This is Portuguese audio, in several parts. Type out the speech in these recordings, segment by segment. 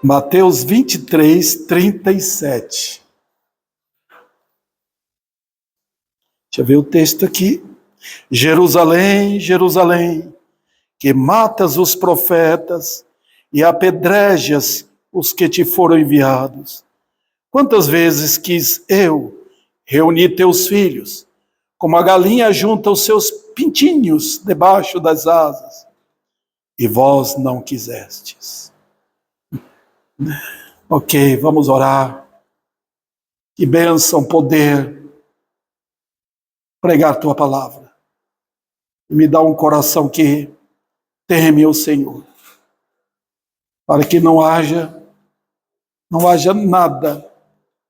Mateus 23, 37. Deixa eu ver o texto aqui. Jerusalém, Jerusalém, que matas os profetas e apedrejas os que te foram enviados. Quantas vezes quis eu reunir teus filhos, como a galinha junta os seus pintinhos debaixo das asas, e vós não quisestes. Ok, vamos orar. Que bênção poder pregar tua palavra. E me dá um coração que teme o Senhor, para que não haja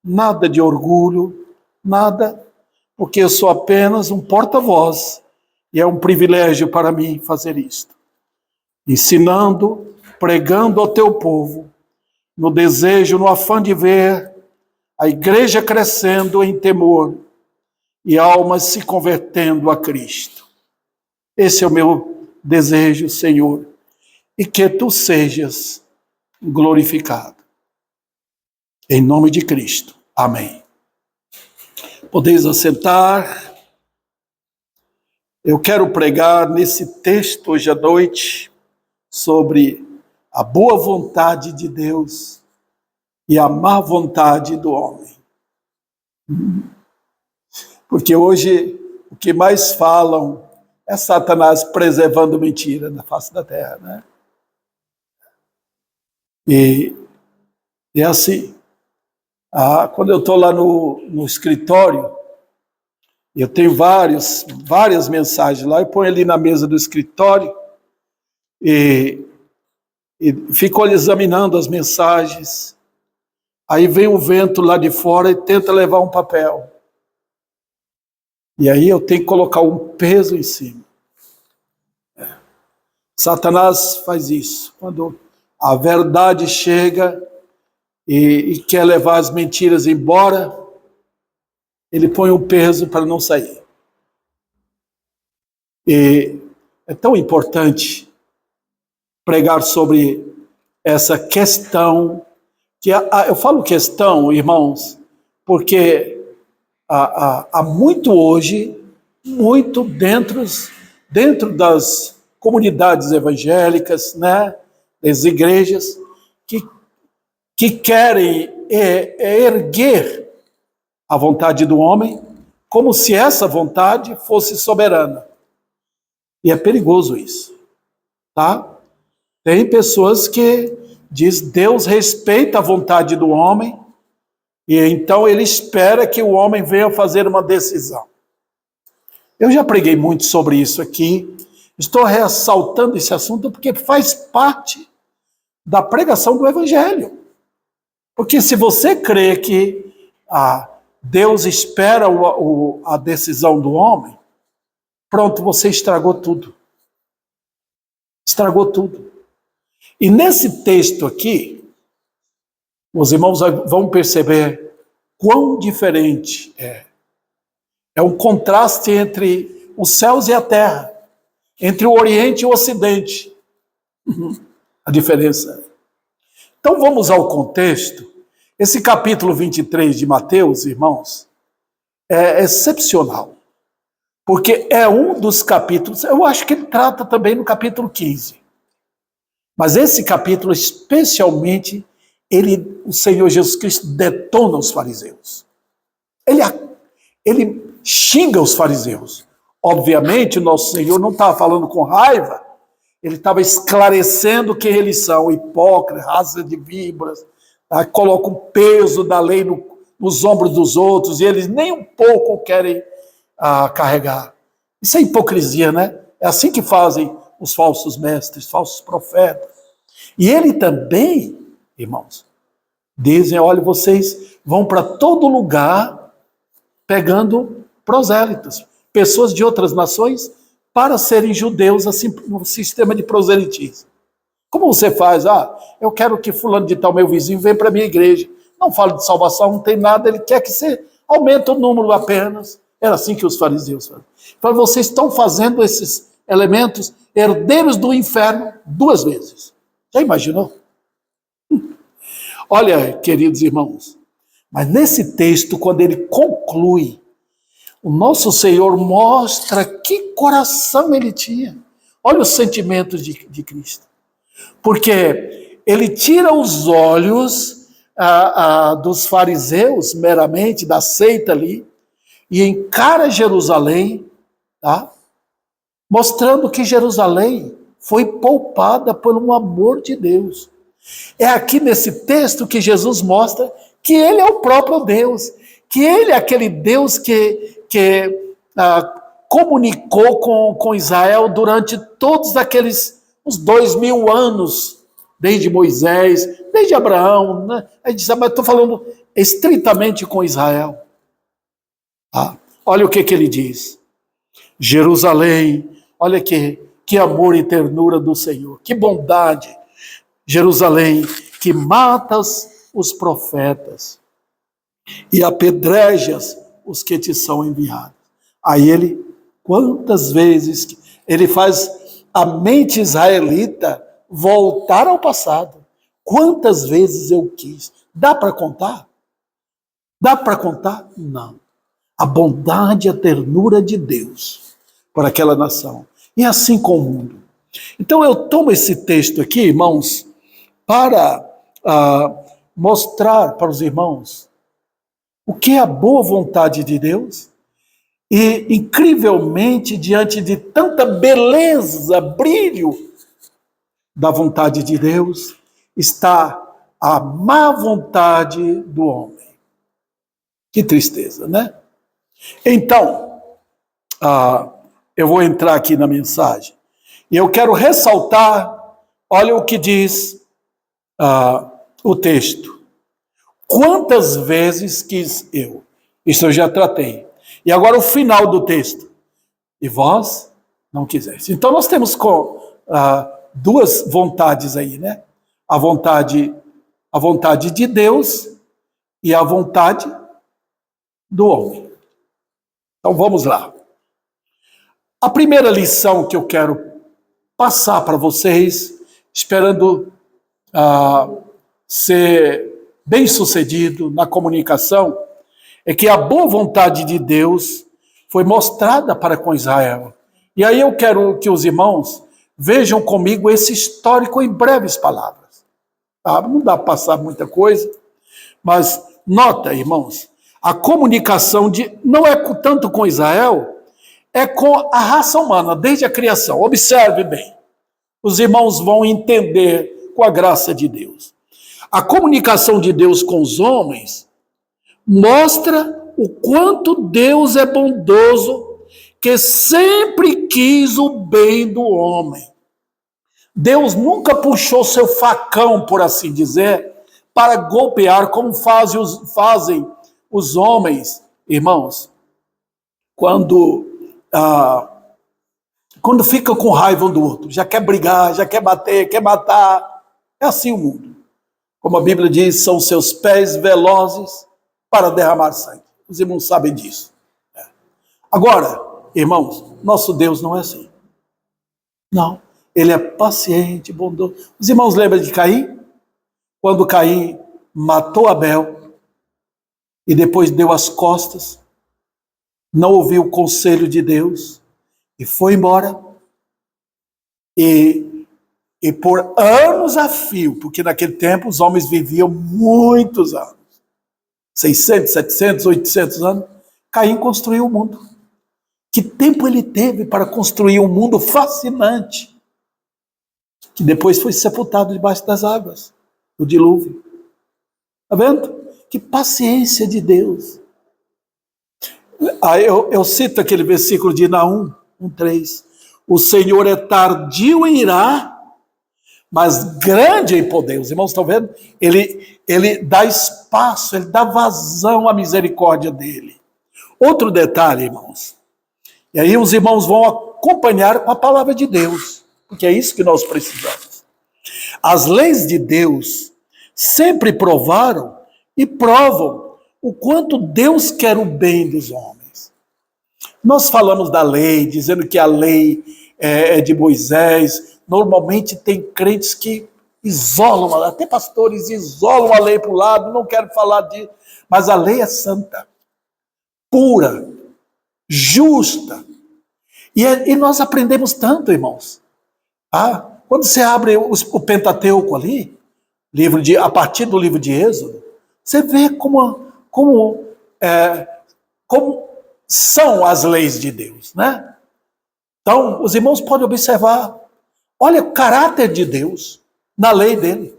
nada de orgulho, nada, porque eu sou apenas um porta-voz e é um privilégio para mim fazer isto. Ensinando, pregando ao teu povo, no desejo, no afã de ver a igreja crescendo em temor e almas se convertendo a Cristo. Esse é o meu desejo, Senhor, e que tu sejas glorificado. Em nome de Cristo. Amém. Podeis assentar. Eu quero pregar nesse texto hoje à noite sobre a boa vontade de Deus e a má vontade do homem. Porque hoje o que mais falam é Satanás preservando mentira na face da terra, né? E é assim. Quando eu estou lá no escritório, eu tenho várias mensagens lá, eu ponho ali na mesa do escritório e fico examinando as mensagens. Aí vem um vento lá de fora e tenta levar um papel. E aí eu tenho que colocar um peso em cima. Satanás faz isso. Quando a verdade chega e quer levar as mentiras embora, ele põe um peso para não sair. E é tão importante pregar sobre essa questão, que eu falo questão, irmãos, porque há muito hoje, muito dentro das comunidades evangélicas, né, das igrejas, que querem erguer a vontade do homem como se essa vontade fosse soberana. E é perigoso isso, tá? Tem pessoas que dizem Deus respeita a vontade do homem e então ele espera que o homem venha fazer uma decisão. Eu já preguei muito sobre isso aqui, estou ressaltando esse assunto porque faz parte da pregação do Evangelho. Porque se você crê que Deus espera a decisão do homem, pronto, você estragou tudo. Estragou tudo. E nesse texto aqui, os irmãos vão perceber quão diferente é. É um contraste entre os céus e a terra, entre o Oriente e o Ocidente. A diferença. Então vamos ao contexto. Esse capítulo 23 de Mateus, irmãos, é excepcional. Porque é um dos capítulos, eu acho que ele trata também no capítulo 15. Mas esse capítulo, especialmente, o Senhor Jesus Cristo detona os fariseus. Ele xinga os fariseus. Obviamente, o nosso Senhor não estava falando com raiva, ele estava esclarecendo quem eles são, hipócritas, raça de víboras, colocam o peso da lei nos ombros dos outros, e eles nem um pouco querem carregar. Isso é hipocrisia, né? É assim que fazem os falsos mestres, falsos profetas. E ele também, irmãos, dizem, olha, vocês vão para todo lugar pegando prosélitos, pessoas de outras nações, para serem judeus, assim, no sistema de proselitismo. Como você faz? Eu quero que fulano de tal, meu vizinho, venha para a minha igreja. Não fala de salvação, não tem nada, ele quer que você aumente o número apenas. Era assim que os fariseus faziam. Então, vocês estão fazendo esses elementos herdeiros do inferno 2 vezes. Já imaginou? Olha, queridos irmãos, mas nesse texto, quando ele conclui, o nosso Senhor mostra que coração ele tinha. Olha os sentimentos de Cristo. Porque ele tira os olhos dos fariseus, meramente, da seita ali, e encara Jerusalém, tá? Mostrando que Jerusalém foi poupada por um amor de Deus. É aqui nesse texto que Jesus mostra que ele é o próprio Deus, que ele é aquele Deus que comunicou com Israel durante todos aqueles uns 2000 anos, desde Moisés, desde Abraão, né? A gente diz, mas estou falando estritamente com Israel. Ah, olha o que ele diz. Jerusalém, olha que amor e ternura do Senhor, que bondade. Jerusalém, que matas os profetas e apedrejas os que te são enviados. Aí ele, quantas vezes, ele faz a mente israelita voltar ao passado. Quantas vezes eu quis. Dá para contar? Dá para contar? Não. A bondade e a ternura de Deus por aquela nação. E assim com o mundo. Então eu tomo esse texto aqui, irmãos, para mostrar para os irmãos o que é a boa vontade de Deus. E, incrivelmente, diante de tanta beleza, brilho da vontade de Deus, está a má vontade do homem. Que tristeza, né? Então, eu vou entrar aqui na mensagem. E eu quero ressaltar, olha o que diz o texto. Quantas vezes quis eu? Isso eu já tratei. E agora o final do texto. E vós não quiseste. Então nós temos duas vontades aí, né? A vontade de Deus e a vontade do homem. Então vamos lá. A primeira lição que eu quero passar para vocês, esperando ser bem-sucedido na comunicação, é que a boa vontade de Deus foi mostrada para com Israel. E aí eu quero que os irmãos vejam comigo esse histórico em breves palavras. Não dá para passar muita coisa, mas nota, irmãos, a comunicação não é tanto com Israel, é com a raça humana, desde a criação. Observe bem, os irmãos vão entender com a graça de Deus. A comunicação de Deus com os homens mostra o quanto Deus é bondoso, que sempre quis o bem do homem. Deus nunca puxou seu facão, por assim dizer, para golpear, como fazem os homens, irmãos, quando fica com raiva um do outro, já quer brigar, já quer bater, quer matar. É assim o mundo. Como a Bíblia diz, são seus pés velozes para derramar sangue. Os irmãos sabem disso. Agora, irmãos, nosso Deus não é assim. Não. Ele é paciente, bondoso. Os irmãos lembram de Caim? Quando Caim matou Abel e depois deu as costas, não ouviu o conselho de Deus e foi embora. E por anos a fio, porque naquele tempo os homens viviam muitos anos, 600, 700, 800 anos, Caim construiu o mundo. Que tempo ele teve para construir um mundo fascinante, que depois foi sepultado debaixo das águas, do dilúvio. Está vendo? Que paciência de Deus. Eu cito aquele versículo de Naum 1:3. O Senhor é tardio em irar, mas grande em poder. Os irmãos estão vendo? Ele dá espaço, ele dá vazão à misericórdia dele. Outro detalhe, irmãos. E aí os irmãos vão acompanhar com a palavra de Deus, porque é isso que nós precisamos. As leis de Deus sempre provaram e provam o quanto Deus quer o bem dos homens. Nós falamos da lei, dizendo que a lei é de Moisés. Normalmente tem crentes que isolam, até pastores isolam a lei para o lado, não quero falar disso, mas a lei é santa, pura, justa. E nós aprendemos tanto, irmãos. Quando você abre o Pentateuco ali, a partir do livro de Êxodo, você vê como são as leis de Deus, né? Então, os irmãos podem observar, olha o caráter de Deus na lei dele.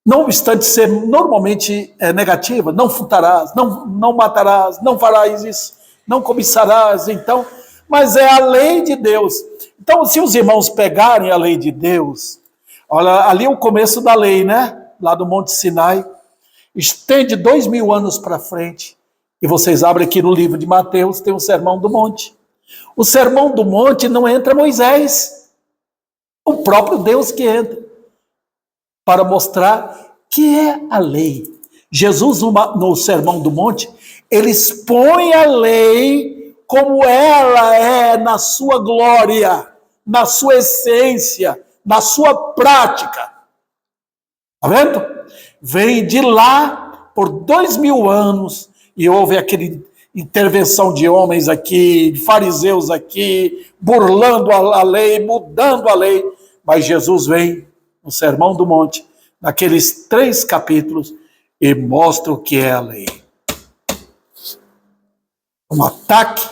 Não obstante ser normalmente negativa, não furtarás, não matarás, não farás isso, não cobiçarás, então, mas é a lei de Deus. Então, se os irmãos pegarem a lei de Deus, olha, ali é o começo da lei, né? Lá do Monte Sinai, estende 2000 anos para frente, e vocês abrem aqui no livro de Mateus, tem o Sermão do Monte. O Sermão do Monte não entra Moisés, o próprio Deus que entra, para mostrar que é a lei. Jesus, no Sermão do Monte, ele expõe a lei como ela é na sua glória, na sua essência, na sua prática. Está vendo? Vem de lá por 2000 anos e houve aquele intervenção de homens aqui, de fariseus aqui, burlando a lei, mudando a lei. Mas Jesus vem no Sermão do Monte, naqueles 3 capítulos, e mostra o que é a lei. Um ataque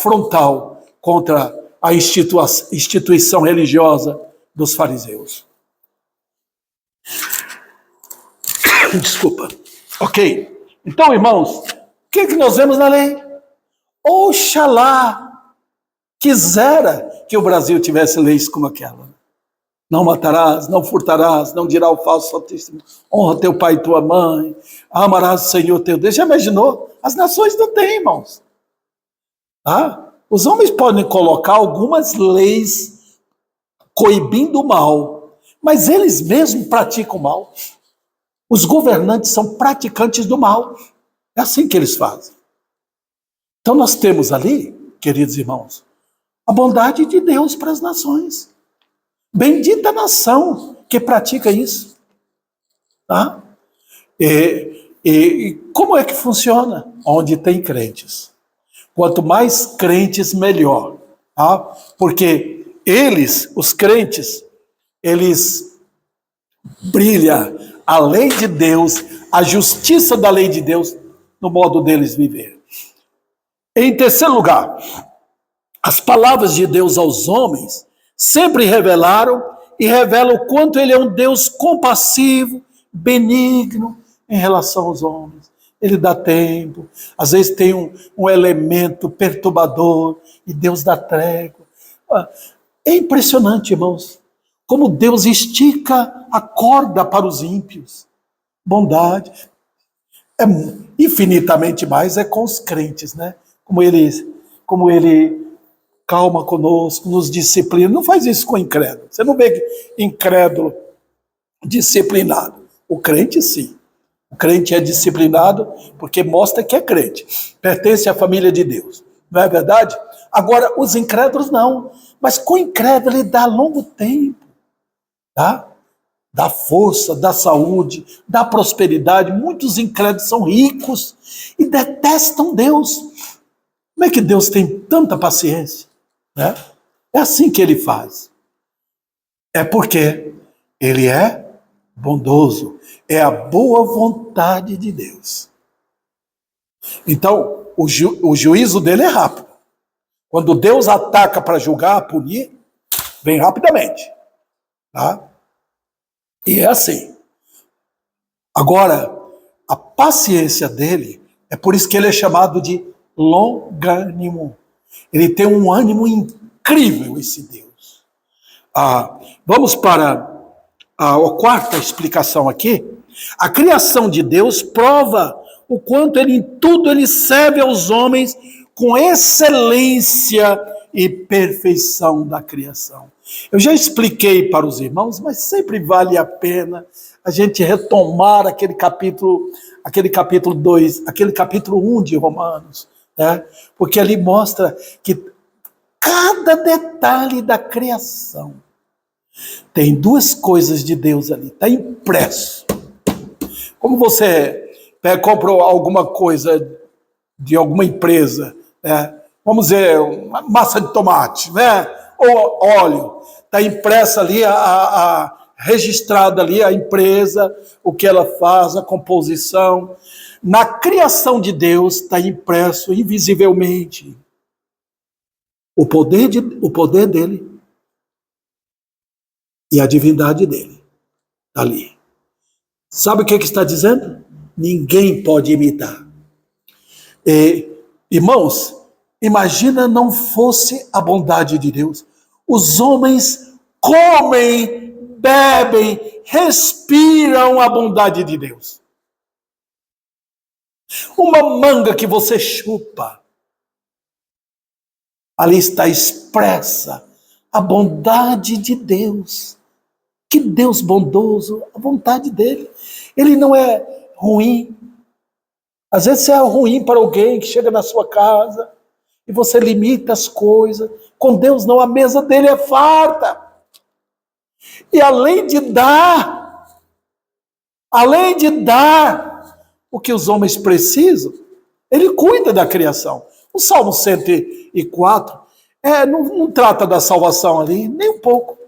frontal contra a instituição religiosa dos fariseus. Desculpa. Ok. Então, irmãos, o que nós vemos na lei? Oxalá quisera que o Brasil tivesse leis como aquela. Não matarás, não furtarás, não dirá o falso testemunho, honra teu pai e tua mãe, amarás o Senhor teu Deus. Já imaginou? As nações não têm, irmãos. Os homens podem colocar algumas leis coibindo o mal, mas eles mesmos praticam o mal. Os governantes são praticantes do mal. É assim que eles fazem. Então nós temos ali, queridos irmãos, a bondade de Deus para as nações. Bendita a nação que pratica isso. E como é que funciona? Onde tem crentes. Quanto mais crentes, melhor. Porque eles, os crentes, eles brilham a lei de Deus, a justiça da lei de Deus no modo deles viver. Em terceiro lugar, as palavras de Deus aos homens sempre revelaram e revelam o quanto ele é um Deus compassivo, benigno em relação aos homens. Ele dá tempo, às vezes tem um elemento perturbador e Deus dá trégua. É impressionante, irmãos, como Deus estica a corda para os ímpios. Bondade. É infinitamente mais com os crentes, né? Como ele calma conosco, nos disciplina. Não faz isso com o incrédulo. Você não vê incrédulo disciplinado. O crente, sim. O crente é disciplinado porque mostra que é crente. Pertence à família de Deus. Não é verdade? Agora, os incrédulos não. Mas com o incrédulo ele dá longo tempo. Dá força, dá saúde, dá prosperidade. Muitos incrédulos são ricos e detestam Deus. Como é que Deus tem tanta paciência? É assim que ele faz. É porque ele é bondoso. É a boa vontade de Deus. Então, o juízo dele é rápido. Quando Deus ataca para julgar, punir, vem rapidamente. E é assim. Agora, a paciência dele, é por isso que ele é chamado de longânimo. Ele tem um ânimo incrível, esse Deus. Vamos para a quarta explicação aqui. A criação de Deus prova o quanto em tudo ele serve aos homens com excelência e perfeição da criação. Eu já expliquei para os irmãos, mas sempre vale a pena a gente retomar aquele capítulo 2, aquele capítulo 1 de Romanos, porque ali mostra que cada detalhe da criação Tem duas coisas de Deus ali, está impresso. Como você compra alguma coisa de alguma empresa, né? Vamos dizer, uma massa de tomate, né? Ou óleo, está impressa ali, registrada ali a empresa, o que ela faz, a composição. Na criação de Deus está impresso invisivelmente o poder dele e a divindade dele. Está ali. Sabe o que está dizendo? Ninguém pode imitar. Irmãos, imagina não fosse a bondade de Deus. Os homens comem, bebem, respiram a bondade de Deus. Uma manga que você chupa, ali está expressa a bondade de Deus. Que Deus bondoso, a vontade dele. Ele não é ruim. Às vezes você é ruim para alguém que chega na sua casa e você limita as coisas. Com Deus não, a mesa dele é farta. E além de dar o que os homens precisam, ele cuida da criação. O Salmo 104 não trata da salvação ali, nem um pouco.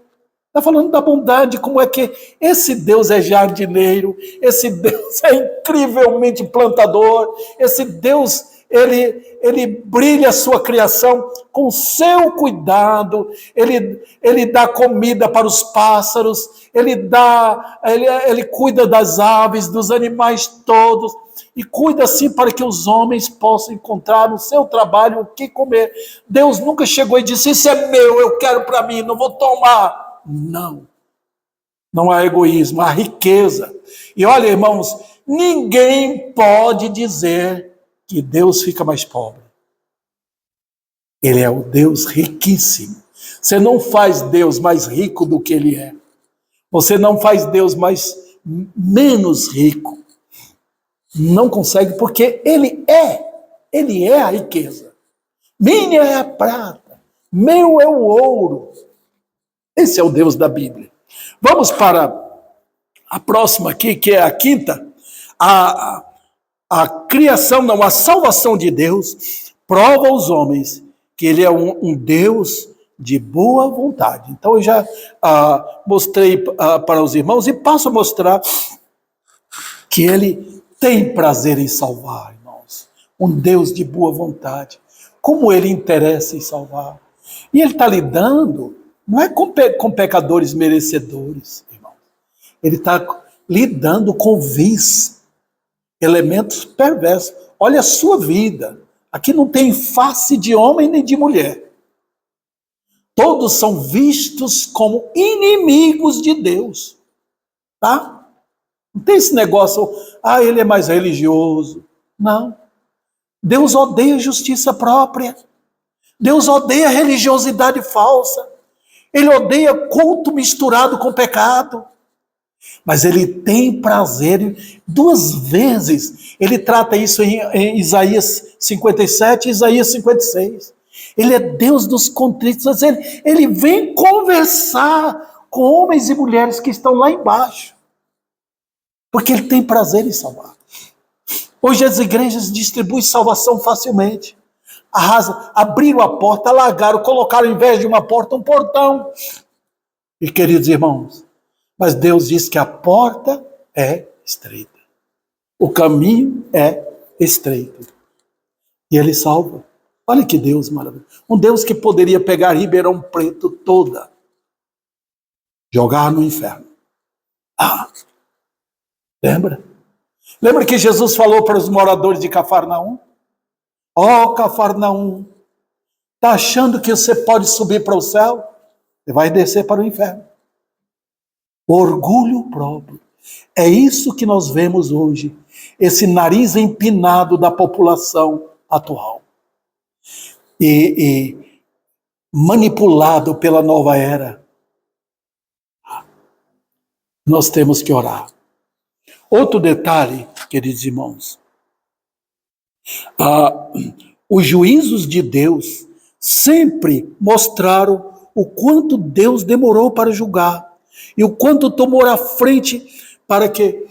Está falando da bondade, como é que esse Deus é jardineiro, esse Deus é incrivelmente plantador, esse Deus, ele brilha a sua criação com seu cuidado, ele dá comida para os pássaros, ele cuida das aves, dos animais todos, e cuida assim para que os homens possam encontrar no seu trabalho o que comer. Deus nunca chegou e disse, isso é meu, eu quero para mim, não vou tomar. Não há egoísmo, há riqueza. E olha, irmãos, ninguém pode dizer que Deus fica mais pobre. Ele é o Deus riquíssimo. Você não faz Deus mais rico do que ele é. Você não faz Deus menos rico. Não consegue, porque ele é a riqueza. Minha é a prata, meu é o ouro. Esse é o Deus da Bíblia. Vamos para a próxima aqui, que é a quinta. A criação, não, a salvação de Deus prova aos homens que ele é um Deus de boa vontade. Então eu já mostrei para os irmãos e passo a mostrar que ele tem prazer em salvar, irmãos. Um Deus de boa vontade. Como ele interessa em salvar. E ele está lidando não é com pecadores merecedores, irmão. Ele está lidando com vis, elementos perversos. Olha a sua vida. Aqui não tem face de homem nem de mulher. Todos são vistos como inimigos de Deus. Tá? Não tem esse negócio, ele é mais religioso. Não. Deus odeia justiça própria. Deus odeia religiosidade falsa. Ele odeia culto misturado com pecado. Mas ele tem prazer. 2 vezes ele trata isso em Isaías 57 e Isaías 56. Ele é Deus dos contritos. Ele vem conversar com homens e mulheres que estão lá embaixo. Porque ele tem prazer em salvar. Hoje as igrejas distribuem salvação facilmente. Abriram a porta, alargaram, colocaram em vez de uma porta um portão. E queridos irmãos, mas Deus diz que a porta é estreita. O caminho é estreito. E ele salva. Olha que Deus maravilhoso. Um Deus que poderia pegar Ribeirão Preto toda, jogar no inferno. Lembra? Lembra que Jesus falou para os moradores de Cafarnaum? Cafarnaum, está achando que você pode subir para o céu? Você vai descer para o inferno. Orgulho próprio. É isso que nós vemos hoje. Esse nariz empinado da população atual. E manipulado pela nova era. Nós temos que orar. Outro detalhe, queridos irmãos. Os juízos de Deus sempre mostraram o quanto Deus demorou para julgar e o quanto tomou a frente para que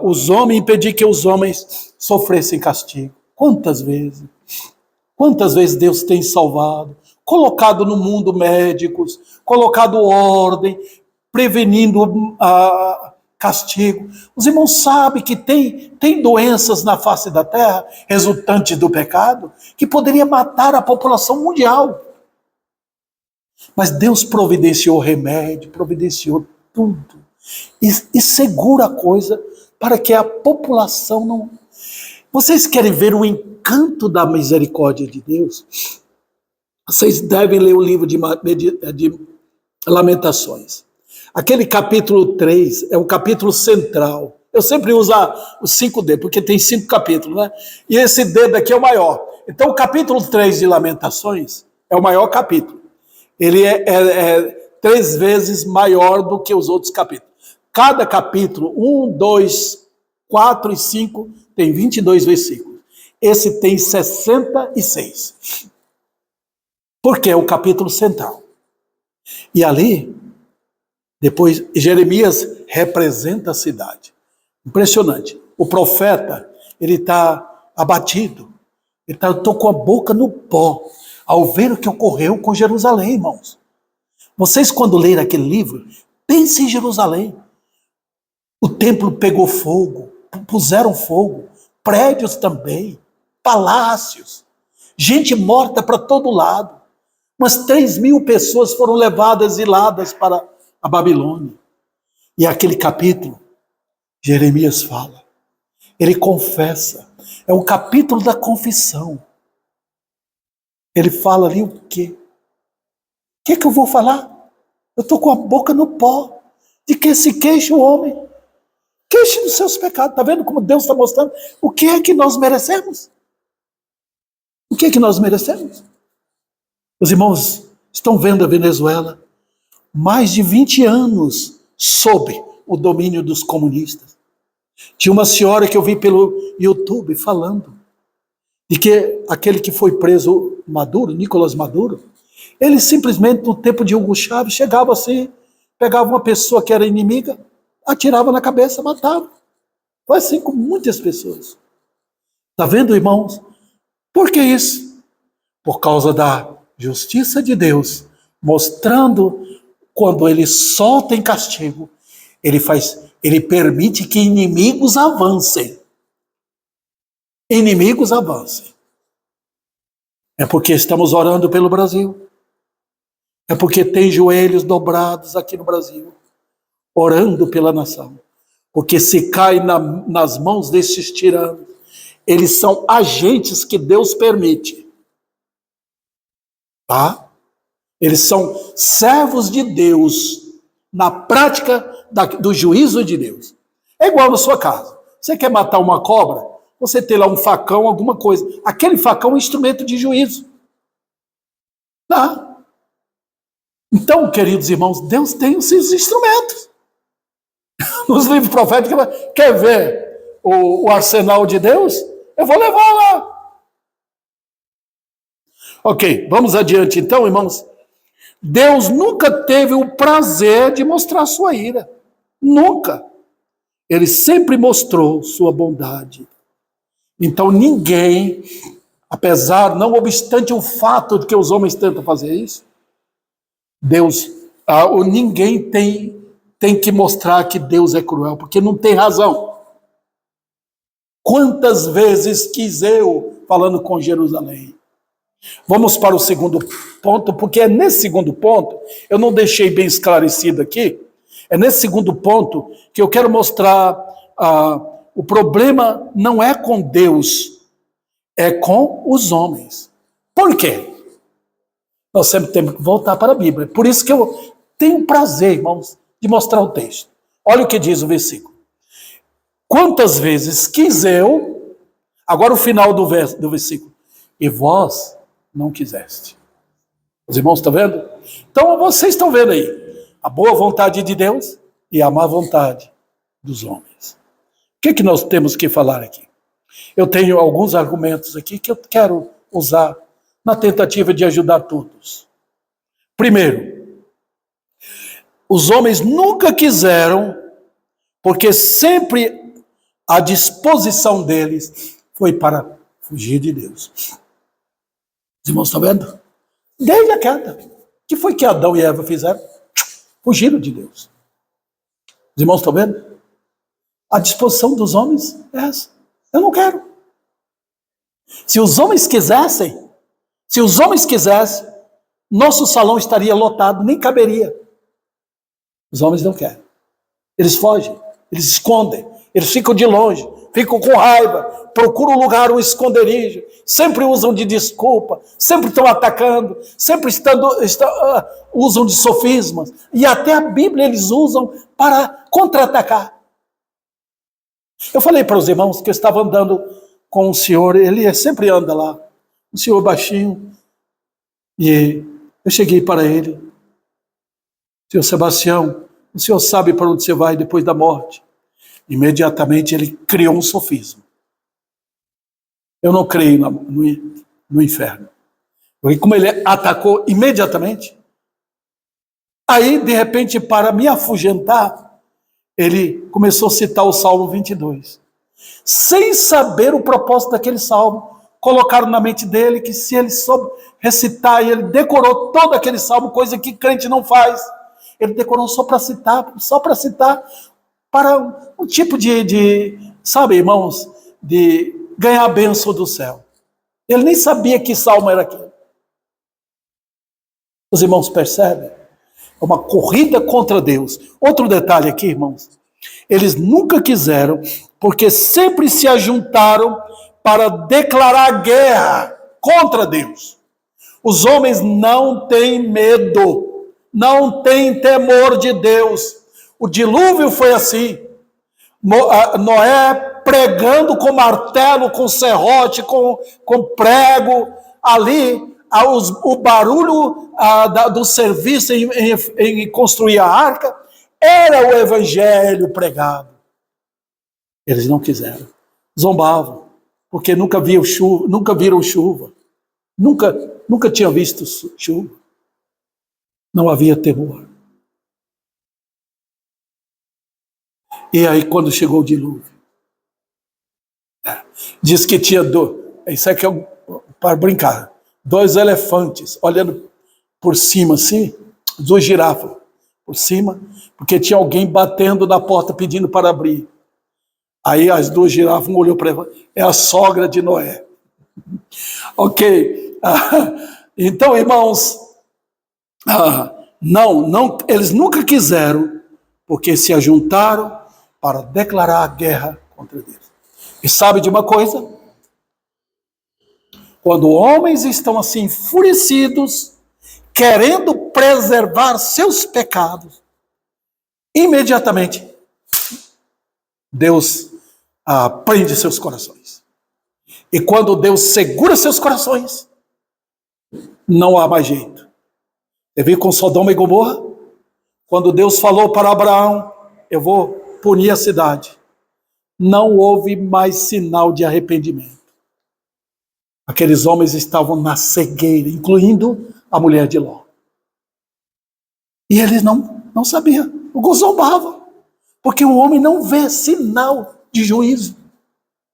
os homens, impedir que os homens sofressem castigo. Quantas vezes Deus tem salvado, colocado no mundo médicos, colocado ordem, prevenindo castigo. Os irmãos sabem que tem doenças na face da terra, resultantes do pecado, que poderia matar a população mundial. Mas Deus providenciou remédio, providenciou tudo. E segura a coisa para que a população não... Vocês querem ver o encanto da misericórdia de Deus? Vocês devem ler o livro de Lamentações. Aquele capítulo 3 é o capítulo central. Eu sempre uso os 5 dedos, porque tem 5 capítulos, né? E esse dedo aqui é o maior. Então o capítulo 3 de Lamentações é o maior capítulo. Ele é 3 vezes maior do que os outros capítulos. Cada capítulo, 1, 2, 4 e 5, tem 22 versículos. Esse tem 66. Porque é o capítulo central. E ali, depois, Jeremias representa a cidade. Impressionante. O profeta, ele está abatido. Ele estou com a boca no pó, ao ver o que ocorreu com Jerusalém, irmãos. Vocês, quando lerem aquele livro, pensem em Jerusalém. O templo pegou fogo, puseram fogo, prédios também, palácios, gente morta para todo lado. Umas 3.000 pessoas foram levadas, exiladas para a Babilônia. E aquele capítulo, Jeremias fala, ele confessa, é o capítulo da confissão. Ele fala ali o quê? O que eu vou falar? Eu estou com a boca no pó. De que se queixa o homem? Queixe dos seus pecados. Está vendo como Deus está mostrando? O que é que nós merecemos? O que é que nós merecemos? Os irmãos estão vendo a Venezuela mais de 20 anos sob o domínio dos comunistas. Tinha uma senhora que eu vi pelo YouTube falando de que aquele que foi preso, Maduro, Nicolás Maduro, ele simplesmente, no tempo de Hugo Chávez, chegava assim, pegava uma pessoa que era inimiga, atirava na cabeça, matava. Foi assim com muitas pessoas. Está vendo, irmãos? Por que isso? Por causa da justiça de Deus, mostrando quando ele solta em castigo, ele permite que inimigos avancem. Inimigos avancem. É porque estamos orando pelo Brasil. É porque tem joelhos dobrados aqui no Brasil, orando pela nação. Porque se cai nas mãos desses tiranos, eles são agentes que Deus permite. Tá? Eles são servos de Deus na prática do juízo de Deus. É igual na sua casa. Você quer matar uma cobra? Você tem lá um facão, alguma coisa. Aquele facão é um instrumento de juízo. Tá? Então, queridos irmãos, Deus tem os seus instrumentos. Nos livros proféticos, quer ver o arsenal de Deus? Eu vou levar lá. Ok, vamos adiante então, irmãos. Deus nunca teve o prazer de mostrar sua ira. Nunca. Ele sempre mostrou sua bondade. Então ninguém, não obstante o fato de que os homens tentam fazer isso, ninguém tem que mostrar que Deus é cruel, porque não tem razão. Quantas vezes quis eu, falando com Jerusalém. Vamos para o segundo ponto, porque é nesse segundo ponto, eu não deixei bem esclarecido aqui, é nesse segundo ponto que eu quero mostrar, o problema não é com Deus, é com os homens. Por quê? Nós sempre temos que voltar para a Bíblia. Por isso que eu tenho prazer, irmãos, de mostrar o texto. Olha o que diz o versículo. Quantas vezes quis eu, agora o final do versículo, e vós não quiseste. Os irmãos estão vendo? Então vocês estão vendo aí, a boa vontade de Deus e a má vontade dos homens. O que nós temos que falar aqui? Eu tenho alguns argumentos aqui que eu quero usar na tentativa de ajudar todos. Primeiro, os homens nunca quiseram, porque sempre a disposição deles foi para fugir de Deus. Os irmãos estão vendo? Desde a queda. O que foi que Adão e Eva fizeram? Fugiram de Deus. Os irmãos estão vendo? A disposição dos homens é essa. Eu não quero. Se os homens quisessem, nosso salão estaria lotado, nem caberia. Os homens não querem. Eles fogem, eles escondem, eles ficam de longe, ficam com raiva, procuram um lugar, um esconderijo, sempre usam de desculpa, sempre estão atacando, sempre usam de sofismas, e até a Bíblia eles usam para contra-atacar. Eu falei para os irmãos que eu estava andando com um senhor, ele sempre anda lá, um senhor baixinho, e eu cheguei para ele: Senhor Sebastião, o senhor sabe para onde você vai depois da morte? Imediatamente ele criou um sofisma. Eu não creio no inferno. Porque como ele atacou imediatamente, aí de repente, para me afugentar, ele começou a citar o Salmo 22. Sem saber o propósito daquele salmo, colocaram na mente dele que se ele soube recitar, e ele decorou todo aquele salmo, coisa que crente não faz. Ele decorou só para citar, para um tipo sabe, irmãos, de ganhar a bênção do céu. Ele nem sabia que salmo era aquele. Os irmãos percebem? É uma corrida contra Deus. Outro detalhe aqui, irmãos. Eles nunca quiseram, porque sempre se ajuntaram para declarar guerra contra Deus. Os homens não têm medo, não têm temor de Deus. O dilúvio foi assim. Noé pregando com martelo, com serrote, com prego, ali o barulho do serviço em construir a arca era o evangelho pregado. Eles não quiseram, zombavam, porque nunca viram chuva, nunca tinham visto chuva, não havia temor. E aí quando chegou o dilúvio, diz que tinha isso aqui é para brincar, 2 elefantes olhando por cima assim, 2 girafas por cima, porque tinha alguém batendo na porta pedindo para abrir. Aí as 2 girafas, um olhou para ela, é a sogra de Noé. Ok. Então, irmãos, não, eles nunca quiseram, porque se ajuntaram para declarar a guerra contra Deus. E sabe de uma coisa? Quando homens estão assim enfurecidos, querendo preservar seus pecados, imediatamente Deus prende seus corações. E quando Deus segura seus corações, não há mais jeito. Você viu com Sodoma e Gomorra? Quando Deus falou para Abraão, eu vou punir a cidade, não houve mais sinal de arrependimento. Aqueles homens estavam na cegueira, incluindo a mulher de Ló. E eles não sabiam, zombavam, porque o homem não vê sinal de juízo.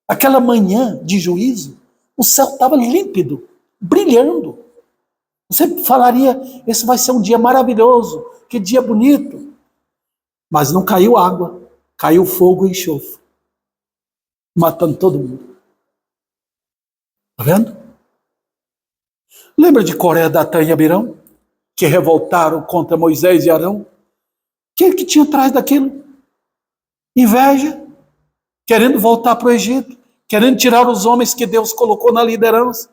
Aquela manhã de juízo, o céu estava límpido, brilhando. Você falaria, esse vai ser um dia maravilhoso, que dia bonito. Mas não caiu água, caiu fogo e enxofre, matando todo mundo. Está vendo? Lembra de Coré, Datã e Abirão, que revoltaram contra Moisés e Arão? O que tinha atrás daquilo? Inveja, querendo voltar para o Egito, querendo tirar os homens que Deus colocou na liderança,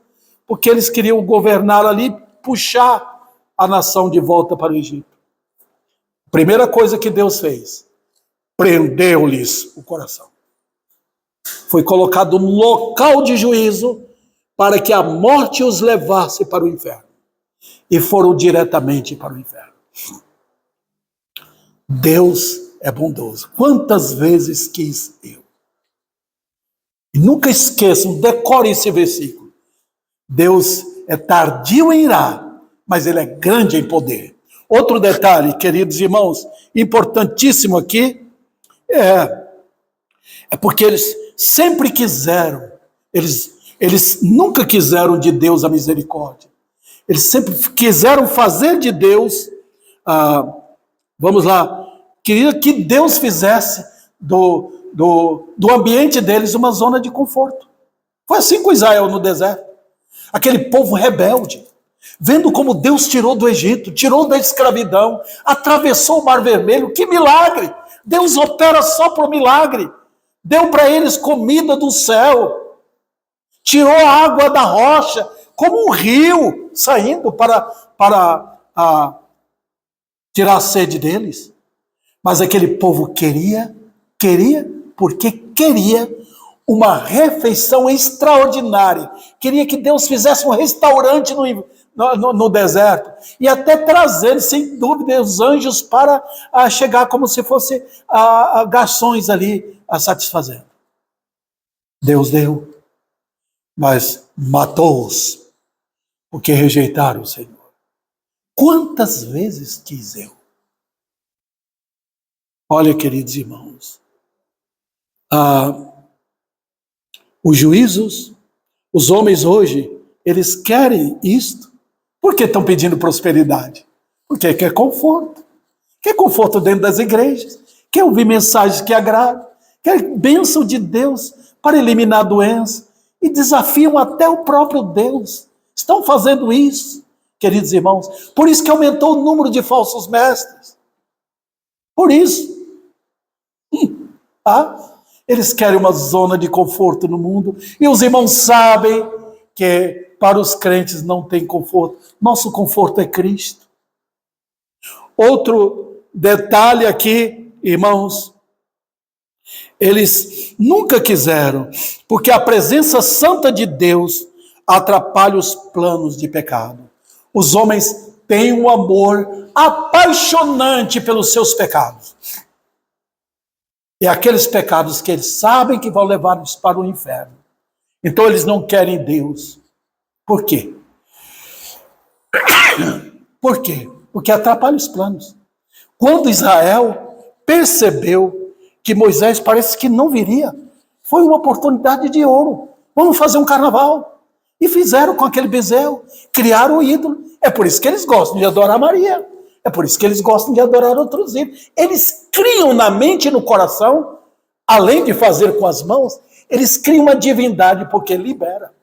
porque eles queriam governar ali, puxar a nação de volta para o Egito. A primeira coisa que Deus fez, prendeu-lhes o coração. Foi colocado no local de juízo para que a morte os levasse para o inferno. E foram diretamente para o inferno. Deus é bondoso. Quantas vezes quis eu? E nunca esqueçam, decorem esse versículo. Deus é tardio em irar, mas ele é grande em poder. Outro detalhe, queridos irmãos, importantíssimo aqui, é porque eles sempre quiseram, eles nunca quiseram de Deus a misericórdia. Eles sempre quiseram fazer de Deus, vamos lá, queria que Deus fizesse do ambiente deles uma zona de conforto. Foi assim com Israel no deserto. Aquele povo rebelde, vendo como Deus tirou do Egito, tirou da escravidão, atravessou o Mar Vermelho, que milagre! Deus opera só por milagre. Deu para eles comida do céu, tirou a água da rocha, como um rio saindo para tirar a sede deles. Mas aquele povo queria porque queria uma refeição extraordinária. Queria que Deus fizesse um restaurante no deserto. E até trazer, sem dúvida, os anjos para chegar como se fossem garçons ali a satisfazer. Deus deu, mas matou-os, porque rejeitaram o Senhor. Quantas vezes quis eu? Olha, queridos irmãos, os juízos, os homens hoje, eles querem isto. Por que estão pedindo prosperidade? Porque quer conforto. Quer conforto dentro das igrejas. Quer ouvir mensagens que agradam. Quer bênção de Deus para eliminar a doença. E desafiam até o próprio Deus. Estão fazendo isso, queridos irmãos. Por isso que aumentou o número de falsos mestres. Por isso. Eles querem uma zona de conforto no mundo. E os irmãos sabem que para os crentes não tem conforto. Nosso conforto é Cristo. Outro detalhe aqui, irmãos, eles nunca quiseram, porque a presença santa de Deus atrapalha os planos de pecado. Os homens têm um amor apaixonante pelos seus pecados. E aqueles pecados que eles sabem que vão levá-los para o inferno. Então eles não querem Deus. Por quê? Por quê? Porque atrapalha os planos. Quando Israel percebeu que Moisés parece que não viria, foi uma oportunidade de ouro. Vamos fazer um carnaval. E fizeram com aquele bezerro, criaram o ídolo. É por isso que eles gostam de adorar Maria. É por isso que eles gostam de adorar outros ídolos. Eles criam na mente e no coração, além de fazer com as mãos, eles criam uma divindade porque libera.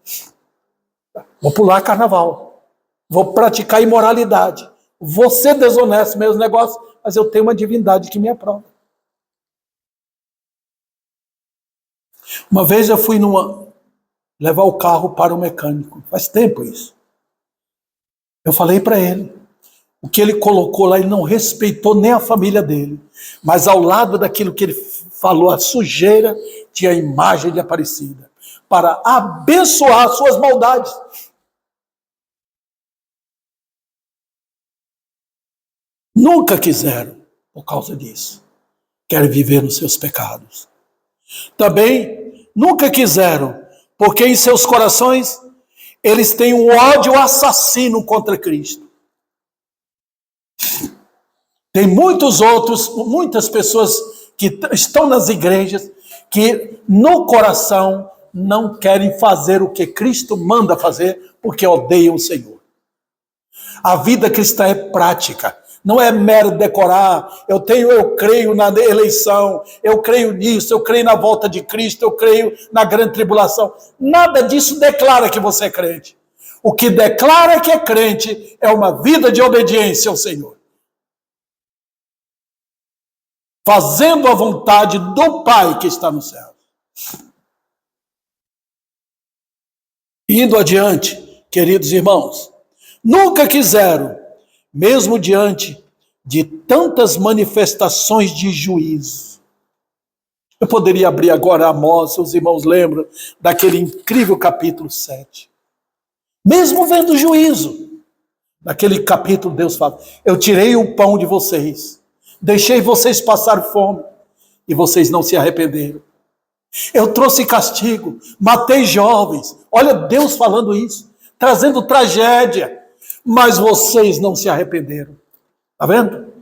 Vou pular carnaval. Vou praticar imoralidade. Vou ser desonesto meus negócios, mas eu tenho uma divindade que me aprova. Uma vez eu fui levar o carro para o mecânico. Faz tempo isso. Eu falei para ele. O que ele colocou lá, ele não respeitou nem a família dele. Mas ao lado daquilo que ele falou, a sujeira, tinha a imagem de Aparecida. Para abençoar suas maldades. Nunca quiseram, por causa disso. Querem viver nos seus pecados. Também nunca quiseram, porque em seus corações eles têm um ódio assassino contra Cristo. Tem muitas pessoas que estão nas igrejas que no coração não querem fazer o que Cristo manda fazer porque odeiam o Senhor. A vida cristã é prática, não é mero decorar. Eu creio na eleição, eu creio nisso, eu creio na volta de Cristo, eu creio na grande tribulação. Nada disso declara que você é crente. O que declara que é crente é uma vida de obediência ao Senhor. Fazendo a vontade do Pai que está no céu. Indo adiante, queridos irmãos, nunca quiseram, mesmo diante de tantas manifestações de juízo. Eu poderia abrir agora Amós, os irmãos lembram daquele incrível capítulo 7. Mesmo vendo juízo, naquele capítulo Deus fala, eu tirei o pão de vocês, deixei vocês passar fome e vocês não se arrependeram. Eu trouxe castigo, matei jovens. Olha Deus falando isso. trazendo tragédia, mas vocês não se arrependeram. Está vendo?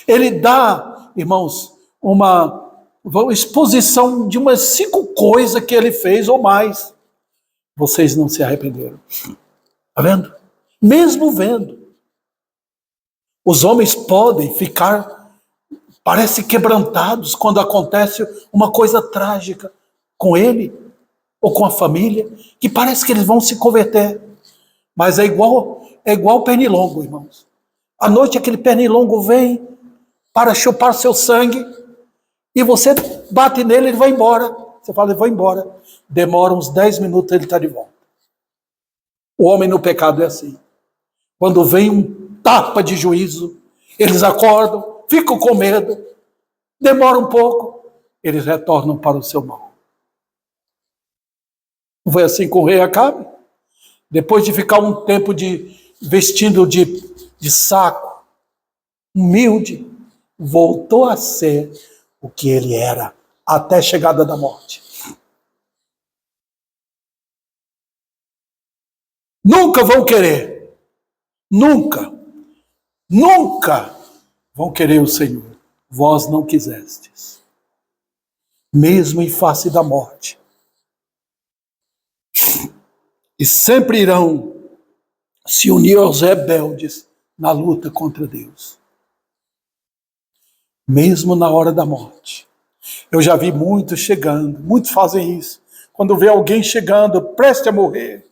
Ele dá, irmãos, uma exposição de umas 5 coisas que ele fez ou mais. Vocês não se arrependeram. Está vendo? Mesmo vendo. Os homens podem ficar, parece quebrantados quando acontece uma coisa trágica com ele ou com a família, que parece que eles vão se converter. Mas é igual pernilongo, irmãos. À noite aquele pernilongo vem para chupar seu sangue e você bate nele, ele vai embora. Você fala, ele vai embora. Demora uns 10 minutos, ele está de volta. O homem no pecado é assim. Quando vem um tapa de juízo, eles acordam, ficam com medo, demora um pouco, eles retornam para o seu mal. Não foi assim com o rei Acabe? Depois de ficar um tempo vestindo de saco, humilde, voltou a ser o que ele era, até a chegada da morte. Nunca vão querer, nunca vão querer o Senhor. Vós não quisestes, mesmo em face da morte. E sempre irão se unir aos rebeldes na luta contra Deus. Mesmo na hora da morte. Eu já vi muitos chegando, muitos fazem isso. Quando vê alguém chegando, preste a morrer,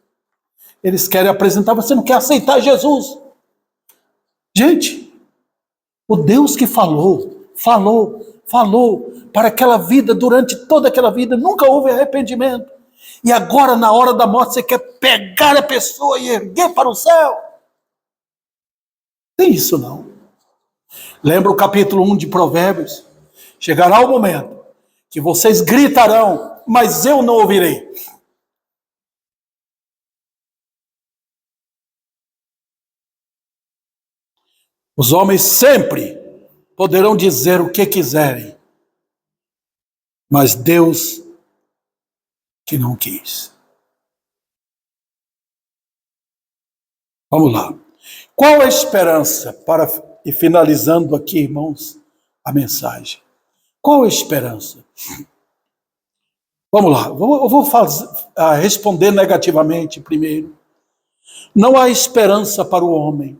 eles querem apresentar, você não quer aceitar Jesus. Gente, o Deus que falou para aquela vida, durante toda aquela vida, nunca houve arrependimento. E agora, na hora da morte, você quer pegar a pessoa e erguer para o céu? Tem isso não. Lembra o capítulo 1 de Provérbios? Chegará o momento que vocês gritarão, mas eu não ouvirei. Os homens sempre poderão dizer o que quiserem, mas Deus que não quis. Vamos lá. Qual a esperança e finalizando aqui, irmãos, a mensagem? Qual a esperança? Vamos lá, eu vou responder negativamente primeiro. Não há esperança para o homem,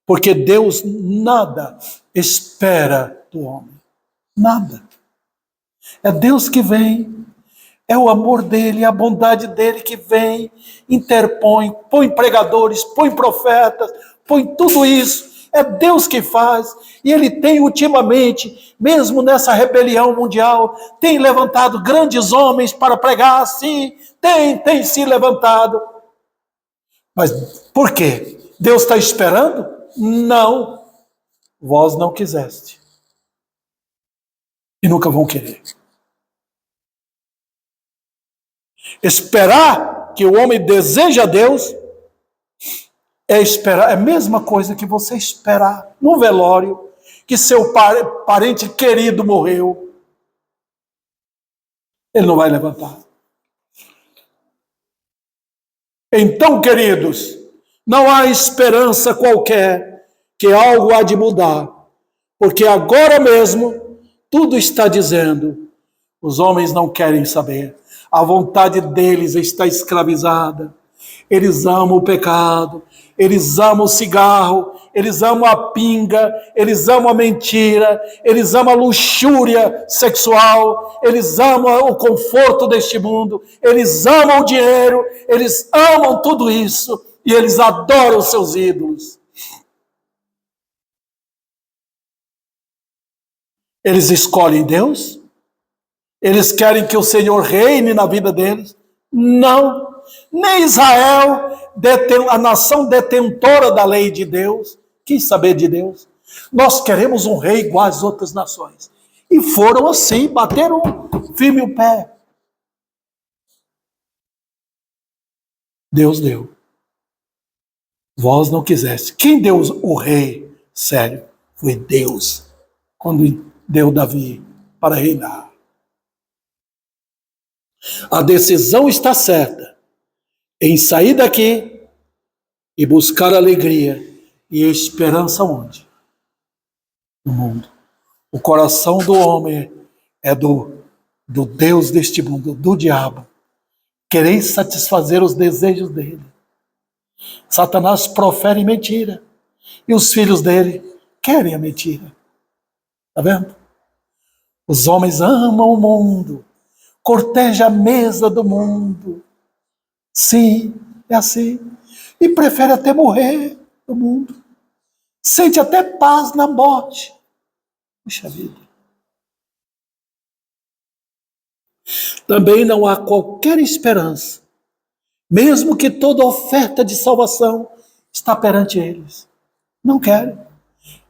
porque Deus nada espera do homem. Nada. É Deus que vem, é o amor dele, a bondade dele que vem, interpõe, põe pregadores, põe profetas, põe tudo isso. É Deus que faz, e ele tem ultimamente, mesmo nessa rebelião mundial, tem levantado grandes homens para pregar, sim, tem se levantado. Mas por quê? Deus está esperando? Não. Vós não quiseste. E nunca vão querer. Esperar que o homem deseja a Deus é esperar, é a mesma coisa que você esperar no velório que seu parente querido morreu. Ele não vai levantar. Então, queridos, não há esperança qualquer que algo há de mudar, porque agora mesmo tudo está dizendo, os homens não querem saber, a vontade deles está escravizada, eles amam o pecado, eles amam o cigarro, eles amam a pinga, eles amam a mentira, eles amam a luxúria sexual, eles amam o conforto deste mundo, eles amam o dinheiro, eles amam tudo isso e eles adoram seus ídolos. Eles escolhem Deus? Eles querem que o Senhor reine na vida deles? Não. Nem Israel, a nação detentora da lei de Deus, quis saber de Deus. Nós queremos um rei igual às outras nações. E foram assim, bateram firme o pé. Deus deu. Vós não quiseste. Quem deu o rei sério? Foi Deus, quando deu Davi para reinar. A decisão está certa. em sair daqui e buscar alegria e esperança onde? No mundo. O coração do homem é do Deus deste mundo, do diabo. Querer satisfazer os desejos dele. Satanás profere mentira. E os filhos dele querem a mentira. Está vendo? Os homens amam o mundo. Corteja a mesa do mundo. Sim, é assim. E prefere até morrer do mundo. Sente até paz na morte. Puxa vida. Também não há qualquer esperança, mesmo que toda oferta de salvação está perante eles. Não querem.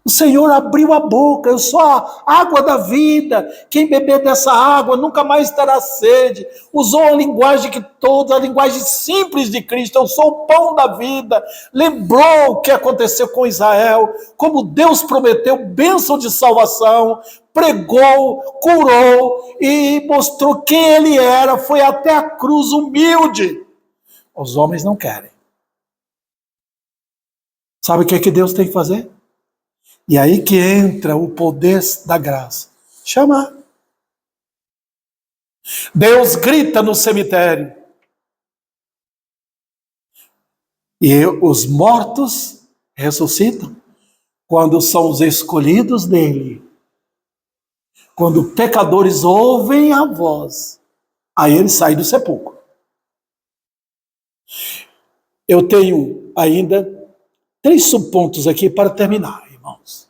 O Senhor abriu a boca, eu sou a água da vida, quem beber dessa água nunca mais terá sede. Usou a linguagem que toda, a linguagem simples de Cristo, eu sou o pão da vida. Lembrou o que aconteceu com Israel, como Deus prometeu bênção de salvação, pregou, curou e mostrou quem ele era, foi até a cruz humilde. Os homens não querem. Sabe o que é que Deus tem que fazer? E aí que entra o poder da graça. Chamar. Deus grita no cemitério. E os mortos ressuscitam quando são os escolhidos dele. Quando pecadores ouvem a voz, aí ele sai do sepulcro. Eu tenho ainda 3 subpontos aqui para terminar, irmãos.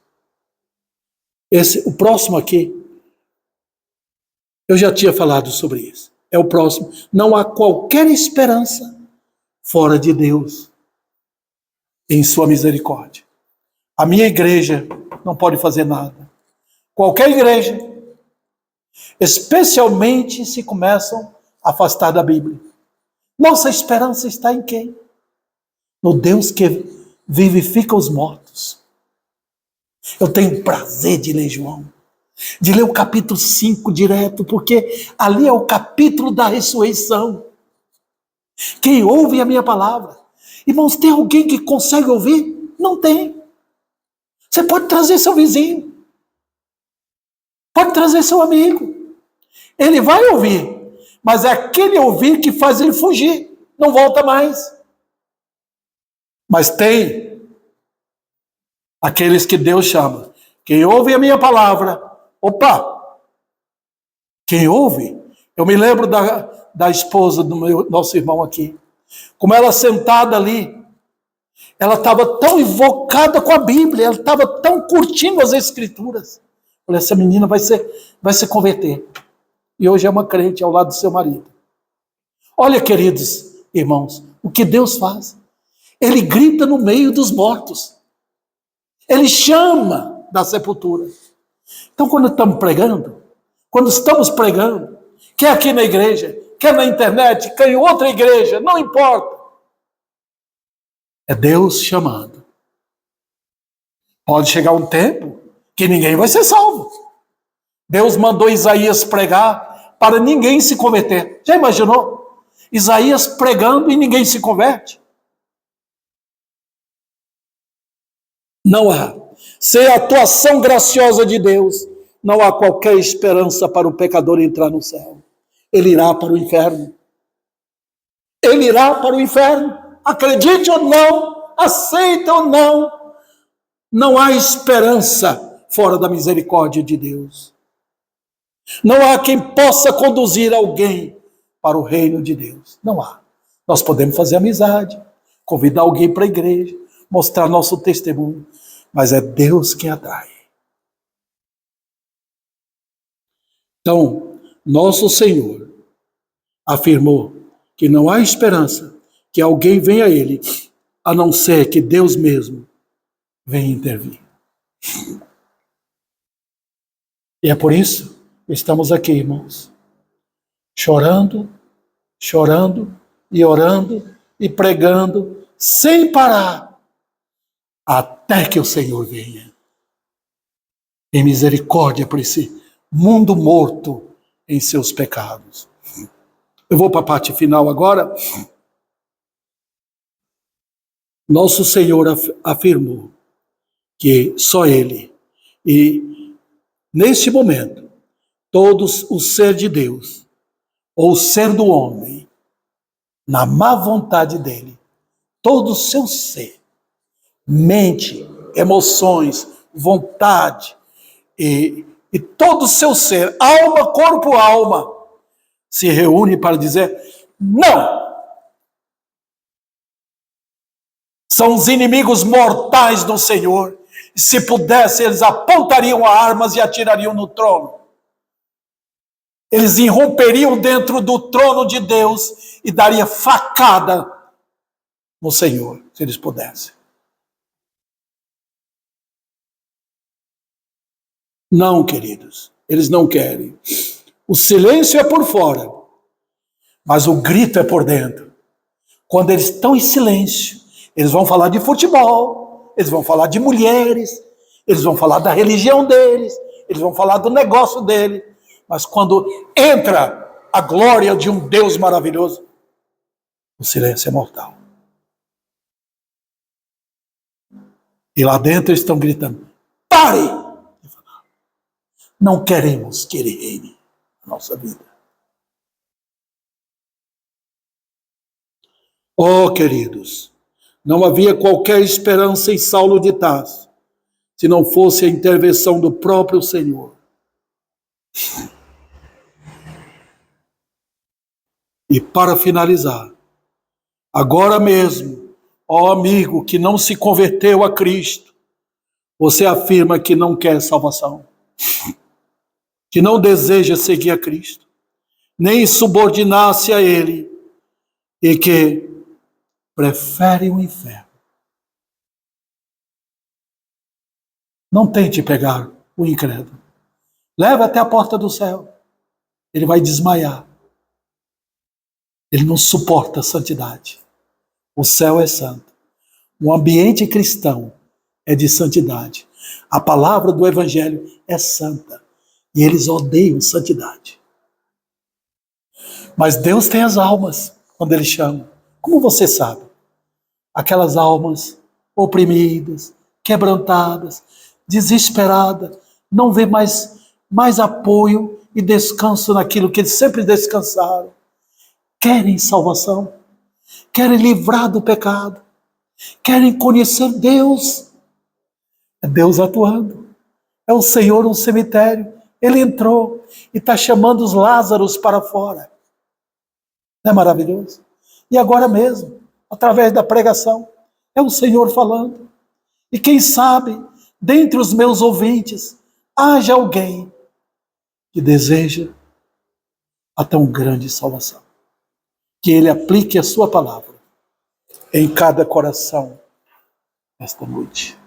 O próximo aqui, eu já tinha falado sobre isso. É o próximo. Não há qualquer esperança fora de Deus, em sua misericórdia. A minha igreja não pode fazer nada. Qualquer igreja, especialmente se começam a afastar da Bíblia. Nossa esperança está em quem? No Deus que vivifica os mortos. Eu tenho prazer de ler João, de ler o capítulo 5 direto, porque ali é o capítulo da ressurreição. Quem ouve a minha palavra. Irmãos, tem alguém que consegue ouvir? Não tem. Você pode trazer seu vizinho, pode trazer seu amigo. Ele vai ouvir, mas é aquele ouvir que faz ele fugir, não volta mais. Mas tem aqueles que Deus chama. Quem ouve a minha palavra, opa! Quem ouve? Eu me lembro da esposa do nosso irmão aqui. Como ela sentada ali, ela estava tão invocada com a Bíblia, ela estava tão curtindo as Escrituras. Falei, essa menina vai se converter. E hoje é uma crente ao lado do seu marido. Olha, queridos irmãos, o que Deus faz. Ele grita no meio dos mortos. Ele chama da sepultura. Então, quando estamos pregando, quer aqui na igreja, quer na internet, quer em outra igreja, não importa. É Deus chamando. Pode chegar um tempo que ninguém vai ser salvo. Deus mandou Isaías pregar para ninguém se converter. Já imaginou? Isaías pregando e ninguém se converte? Não há. Sem a atuação graciosa de Deus, não há qualquer esperança para o pecador entrar no céu. Ele irá para o inferno. Ele irá para o inferno. Acredite ou não, aceita ou não, não há esperança fora da misericórdia de Deus. Não há quem possa conduzir alguém para o reino de Deus. Não há. Nós podemos fazer amizade, convidar alguém para a igreja, mostrar nosso testemunho, mas é Deus quem atrai. Então, nosso Senhor afirmou que não há esperança que alguém venha a Ele, a não ser que Deus mesmo venha intervir. E é por isso que estamos aqui, irmãos, chorando e orando e pregando sem parar, até que o Senhor venha. Em misericórdia por esse mundo morto em seus pecados. Eu vou para a parte final agora. Nosso Senhor afirmou que só Ele, e neste momento, todos o ser de Deus, ou o ser do homem, na má vontade dele, todo o seu ser, mente, emoções, vontade, e todo o seu ser, alma, corpo, alma, se reúne para dizer não. São os inimigos mortais do Senhor. Se pudesse, eles apontariam armas e atirariam no trono. Eles irromperiam dentro do trono de Deus e daria facada no Senhor, se eles pudessem. Não, queridos, eles não querem. O silêncio é por fora, mas o grito é por dentro. Quando eles estão em silêncio, eles vão falar de futebol, eles vão falar de mulheres, eles vão falar da religião deles, eles vão falar do negócio deles. Mas quando entra a glória de um Deus maravilhoso, o silêncio é mortal. E lá dentro eles estão gritando: pare! Não queremos que ele reine na nossa vida. Oh, queridos, não havia qualquer esperança em Saulo de Tarso, se não fosse a intervenção do próprio Senhor. E para finalizar, agora mesmo, ó amigo que não se converteu a Cristo, você afirma que não quer salvação, que não deseja seguir a Cristo, nem subordinar-se a Ele, e que prefere o inferno. Não tente pegar o incrédulo. Leva até a porta do céu. Ele vai desmaiar. Ele não suporta a santidade. O céu é santo. O ambiente cristão é de santidade. A palavra do Evangelho é santa. E eles odeiam santidade. Mas Deus tem as almas quando Ele chama. Como você sabe? Aquelas almas oprimidas, quebrantadas, desesperadas, não vê mais apoio e descanso naquilo que eles sempre descansaram. Querem salvação, querem livrar do pecado, querem conhecer Deus. É Deus atuando. É o Senhor no cemitério. Ele entrou e está chamando os Lázaros para fora. Não é maravilhoso? E agora mesmo, através da pregação, é o Senhor falando. E quem sabe, dentre os meus ouvintes, haja alguém que deseja a tão grande salvação. Que Ele aplique a sua palavra em cada coração esta noite.